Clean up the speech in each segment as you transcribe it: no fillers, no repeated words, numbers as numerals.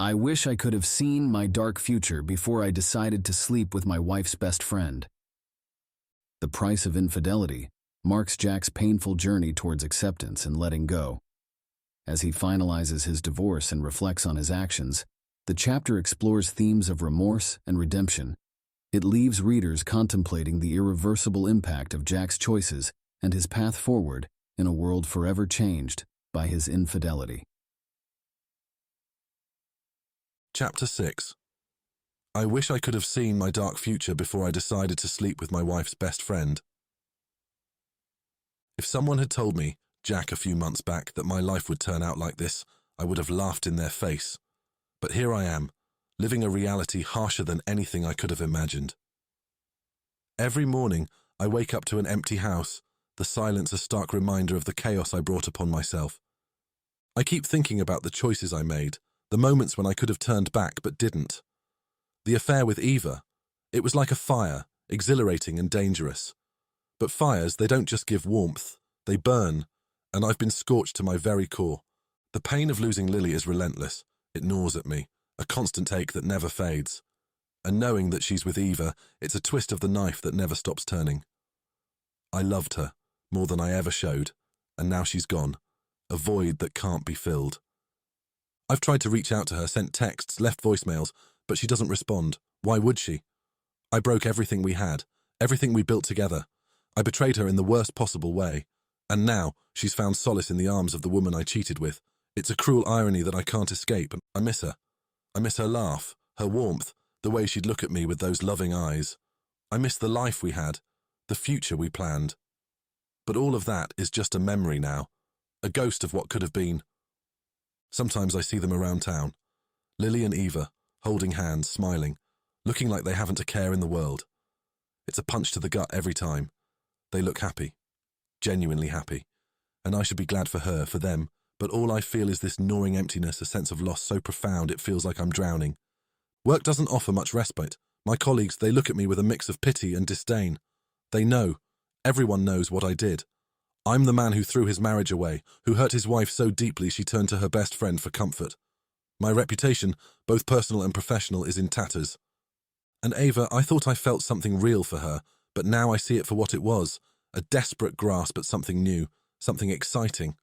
I wish I could have seen my dark future before I decided to sleep with my wife's best friend. The Price of Infidelity marks Jack's painful journey towards acceptance and letting go. As he finalizes his divorce and reflects on his actions, the chapter explores themes of remorse and redemption. It leaves readers contemplating the irreversible impact of Jack's choices and his path forward in a world forever changed by his infidelity. Chapter 6. I wish I could have seen my dark future before I decided to sleep with my wife's best friend. If someone had told me, Jack, a few months back, that my life would turn out like this, I would have laughed in their face. But here I am, living a reality harsher than anything I could have imagined. Every morning, I wake up to an empty house, the silence a stark reminder of the chaos I brought upon myself. I keep thinking about the choices I made, the moments when I could have turned back but didn't. The affair with Eva, it was like a fire, exhilarating and dangerous. But fires, they don't just give warmth, they burn, and I've been scorched to my very core. The pain of losing Lily is relentless. It gnaws at me, a constant ache that never fades. And knowing that she's with Eva, it's a twist of the knife that never stops turning. I loved her, more than I ever showed, and now she's gone, a void that can't be filled. I've tried to reach out to her, sent texts, left voicemails, but she doesn't respond. Why would she? I broke everything we had, everything we built together. I betrayed her in the worst possible way. And now, she's found solace in the arms of the woman I cheated with. It's a cruel irony that I can't escape. I miss her. I miss her laugh, her warmth, the way she'd look at me with those loving eyes. I miss the life we had, the future we planned. But all of that is just a memory now, a ghost of what could have been. Sometimes I see them around town, Lily and Eva, holding hands, smiling, looking like they haven't a care in the world. It's a punch to the gut every time. They look happy, genuinely happy, and I should be glad for her, for them, but all I feel is this gnawing emptiness, a sense of loss so profound it feels like I'm drowning. Work doesn't offer much respite. My colleagues, they look at me with a mix of pity and disdain. They know, everyone knows what I did. I'm the man who threw his marriage away, who hurt his wife so deeply she turned to her best friend for comfort. My reputation, both personal and professional, is in tatters. And Eva, I thought I felt something real for her, but now I see it for what it was, a desperate grasp at something new, something exciting.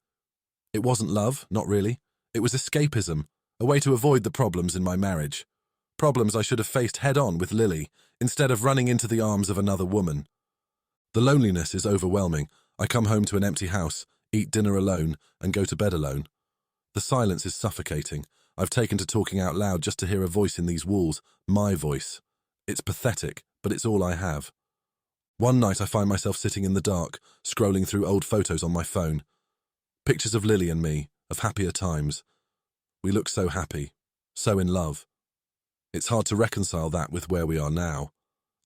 It wasn't love, not really. It was escapism, a way to avoid the problems in my marriage. Problems I should have faced head-on with Lily, instead of running into the arms of another woman. The loneliness is overwhelming. I come home to an empty house, eat dinner alone, and go to bed alone. The silence is suffocating. I've taken to talking out loud just to hear a voice in these walls, my voice. It's pathetic, but it's all I have. One night I find myself sitting in the dark, scrolling through old photos on my phone. Pictures of Lily and me, of happier times. We look so happy, so in love. It's hard to reconcile that with where we are now.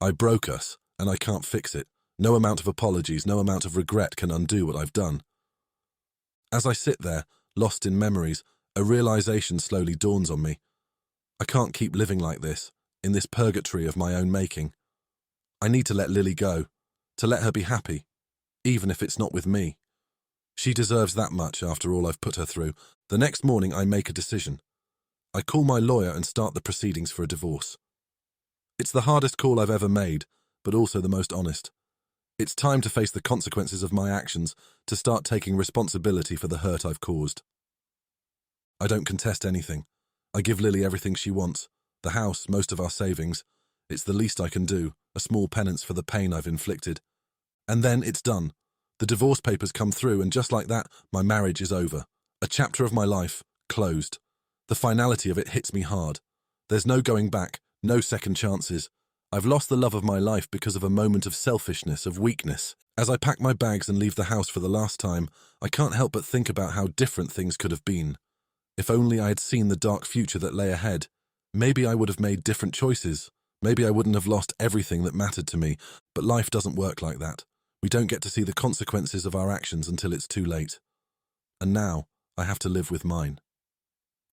I broke us, and I can't fix it. No amount of apologies, no amount of regret can undo what I've done. As I sit there, lost in memories, a realization slowly dawns on me. I can't keep living like this, in this purgatory of my own making. I need to let Lily go, to let her be happy, even if it's not with me. She deserves that much after all I've put her through. The next morning I make a decision. I call my lawyer and start the proceedings for a divorce. It's the hardest call I've ever made, but also the most honest. It's time to face the consequences of my actions, to start taking responsibility for the hurt I've caused. I don't contest anything. I give Lily everything she wants, the house, most of our savings. It's the least I can do, a small penance for the pain I've inflicted. And then it's done. The divorce papers come through, and just like that, my marriage is over. A chapter of my life, closed. The finality of it hits me hard. There's no going back, no second chances. I've lost the love of my life because of a moment of selfishness, of weakness. As I pack my bags and leave the house for the last time, I can't help but think about how different things could have been. If only I had seen the dark future that lay ahead, maybe I would have made different choices. Maybe I wouldn't have lost everything that mattered to me, but life doesn't work like that. We don't get to see the consequences of our actions until it's too late. And now, I have to live with mine.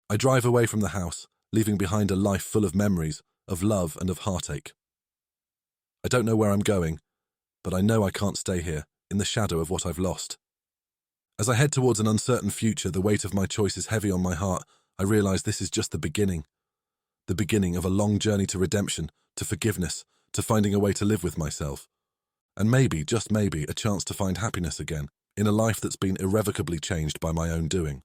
I drive away from the house, leaving behind a life full of memories, of love and of heartache. I don't know where I'm going, but I know I can't stay here, in the shadow of what I've lost. As I head towards an uncertain future, the weight of my choice is heavy on my heart. I realize this is just the beginning of a long journey to redemption, to forgiveness, to finding a way to live with myself. And maybe, just maybe, a chance to find happiness again, in a life that's been irrevocably changed by my own doing.